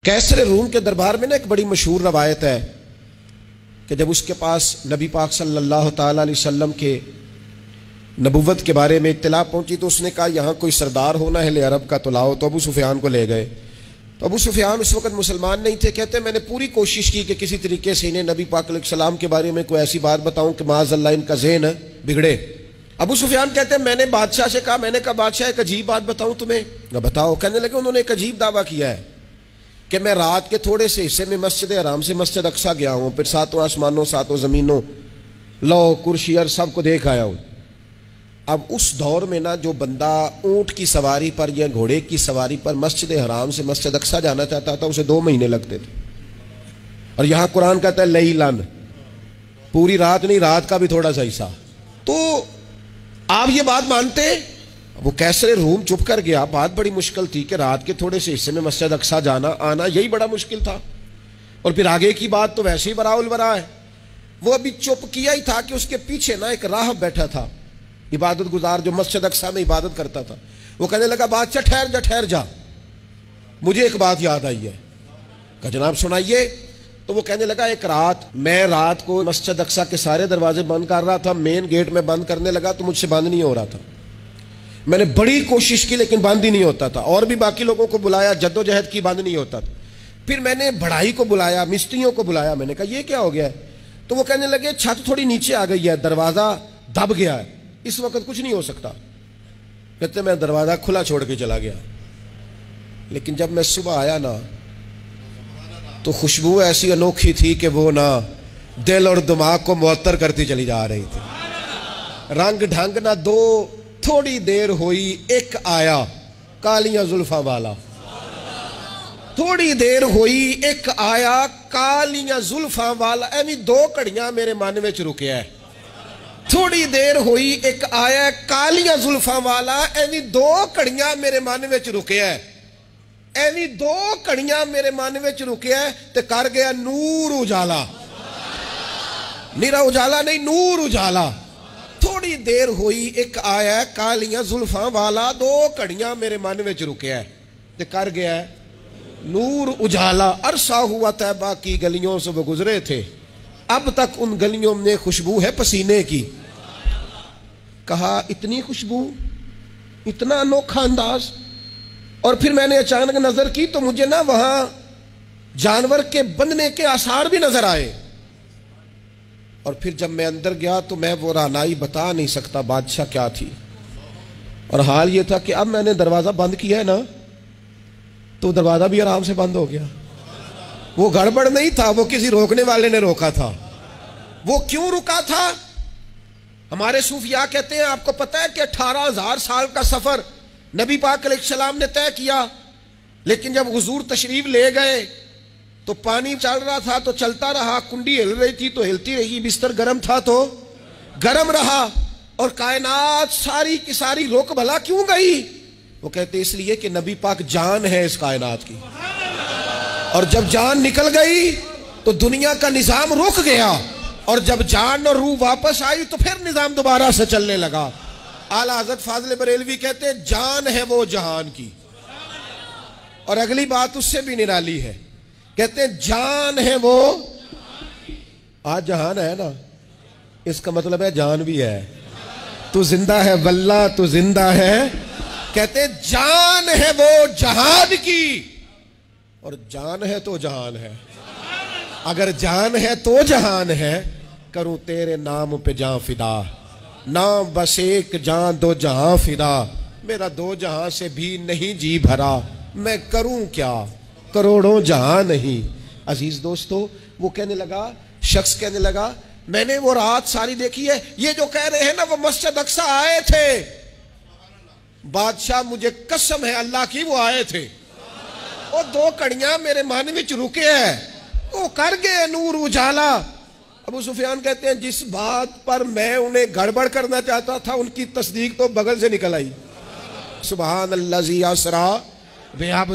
कैसर room के दरबार में ना एक बड़ी मशहूर रवायत है कि जब उसके पास नबी पाक सल्लल्लाहु ताला अलैहि वसल्लम के नबुव्वत के बारे में इत्तला पहुंची तो उसने कहा यहाँ कोई सरदार होना है ले अरब का तो लाओ। तो अबू सुफियान को ले गए। तो अबू सुफियान उस वक्त मुसलमान नहीं थे। कहते मैंने पूरी कोशिश की कि किसी तरीके से इन्हें नबी पाक अलैहि सलाम के बारे में कोई ऐसी बात बताऊं कि माज़अल्लाह इनका ज़हन बिगड़े। अबू सुफियान कहते हैं मैंने बादशाह से कहा, मैंने कहा बादशाह एक अजीब बात बताऊं तुम्हें। बताओ। कहने लगे उन्होंने एक अजीब दावा किया है कि मैं रात के थोड़े से हिस्से में मस्जिद हराम से मस्जिद अक्सा गया हूँ, फिर सातों आसमानों सातों ज़मीनों लौ कुर्सी और सबको देख आया हूँ। अब उस दौर में ना जो बंदा ऊँट की सवारी पर या घोड़े की सवारी पर मस्जिद हराम से मस्जिद अक्सा जाना चाहता था उसे 2 महीने लगते थे। और यहाँ कुरान कहता है लैलन, पूरी रात नहीं, रात का भी थोड़ा सा हिस्सा। तो आप ये बात मानते? वो कैसर रूम चुप कर गया। बात बड़ी मुश्किल थी कि रात के थोड़े से हिस्से में मस्जिद अक्सा जाना आना यही बड़ा मुश्किल था। और फिर आगे की बात तो वैसे ही बराउल बरा है। वो अभी चुप किया ही था कि उसके पीछे ना एक राहब बैठा था, इबादत गुजार, जो मस्जिद अक्सा में इबादत करता था। वो कहने लगा बादशाह ठहर जा, मुझे एक बात याद आई है। कहा जनाब सुनाइए। तो वो कहने लगा एक रात मैं रात को मस्जिद अक्सा के सारे दरवाजे बंद कर रहा था, मेन गेट में बंद करने लगा तो मुझसे बंद नहीं हो रहा था। मैंने बड़ी कोशिश की लेकिन बंद ही नहीं होता था। और भी बाकी लोगों को बुलाया, जद्दोजहद की, बंद नहीं होता था। फिर मैंने बढ़ाई को बुलाया, मिस्त्रियों को बुलाया। मैंने कहा ये क्या हो गया है? तो वो कहने लगे छत थोड़ी नीचे आ गई है, दरवाजा दब गया है, इस वक्त कुछ नहीं हो सकता। कहते मैं दरवाजा खुला छोड़ के चला गया। लेकिन जब मैं सुबह आया ना तो खुशबू ऐसी अनोखी थी कि वो ना दिल और दिमाग को मुअत्तर करती चली जा रही थी। रंग ढंग ना दो, थोड़ी देर हुई एक आया कालियां जुल्फा वाला। थोड़ी देर हुई एक आया कालियां जुल्फा वाला। एवी 2 घड़ियां मेरे मन में रुके है। थोड़ी देर हुई एक आया कालियां जुल्फा वाला। एवी 2 घड़ियां मेरे मन में रुके है। एवी 2 घड़ियां मेरे मन में रुके है ते कर गया नूर उजाला। निरा उजाला नहीं, नूर उजाला। थोड़ी देर हुई एक आया कालियां जुल्फा वाला। 2 घड़ियां मेरे मन में रुके है ते कर गया नूर उजाला। अरसा हुआ तैबा की गलियों से वो गुजरे थे, अब तक उन गलियों में खुशबू है पसीने की। कहा इतनी खुशबू, इतना अनोखा अंदाज। और फिर मैंने अचानक नजर की तो मुझे ना वहां जानवर के बंधने के आसार भी नजर आए। और फिर जब मैं अंदर गया तो मैं वो रानाई बता नहीं सकता बादशाह क्या थी। और हाल ये था कि अब मैंने दरवाजा बंद किया है ना तो दरवाजा भी आराम से बंद हो गया। वो गड़बड़ नहीं था, वो किसी रोकने वाले ने रोका था। वो क्यों रुका था? हमारे सूफिया कहते हैं आपको पता है कि 18,000 साल का सफर नबी पाक अलैहिस्सलाम ने तय किया। लेकिन जब हुजूर तशरीफ ले गए तो पानी चल रहा था तो चलता रहा, कुंडी हिल रही थी तो हिलती रही, बिस्तर गर्म था तो गर्म रहा। और कायनात सारी की सारी रुक भला क्यों गई? वो कहते इसलिए कि नबी पाक जान है इस कायनात की। और जब जान निकल गई तो दुनिया का निजाम रुक गया। और जब जान और रूह वापस आई तो फिर निजाम दोबारा से चलने लगा। आला हज़रत फाज़िल बरेलवी कहते हैं जान है वो जहान की। और अगली बात उससे भी निराली है, कहते हैं जान है वो, आज जहान है ना, इसका मतलब है जान भी है। तू जिंदा है वल्ला, तू जिंदा है। कहते हैं जान है वो जहान की। और जान है तो जहान है। अगर जान है तो जहान है। करूं तेरे नाम पे जान फिदा, नाम बस एक जान 2 जहां फिदा। मेरा 2 जहां से भी नहीं जी भरा, मैं करूं क्या करोड़ों जहां नहीं। अजीज दोस्तों, वो कहने लगा, शख्स कहने लगा मैंने वो रात सारी देखी है। ये जो कह रहे हैं ना वो मस्जिद अक्सा आए थे, बादशाह मुझे कसम है अल्लाह की वो आए थे। वो 2 घड़ियां मेरे मन में रुके है, वो कर गए नूर उजाला। अबू सुफियान कहते हैं जिस बात पर मैं उन्हें गड़बड़ करना चाहता था उनकी तस्दीक तो बगल से निकल आई। सुभान अल्लाज़ी असरा।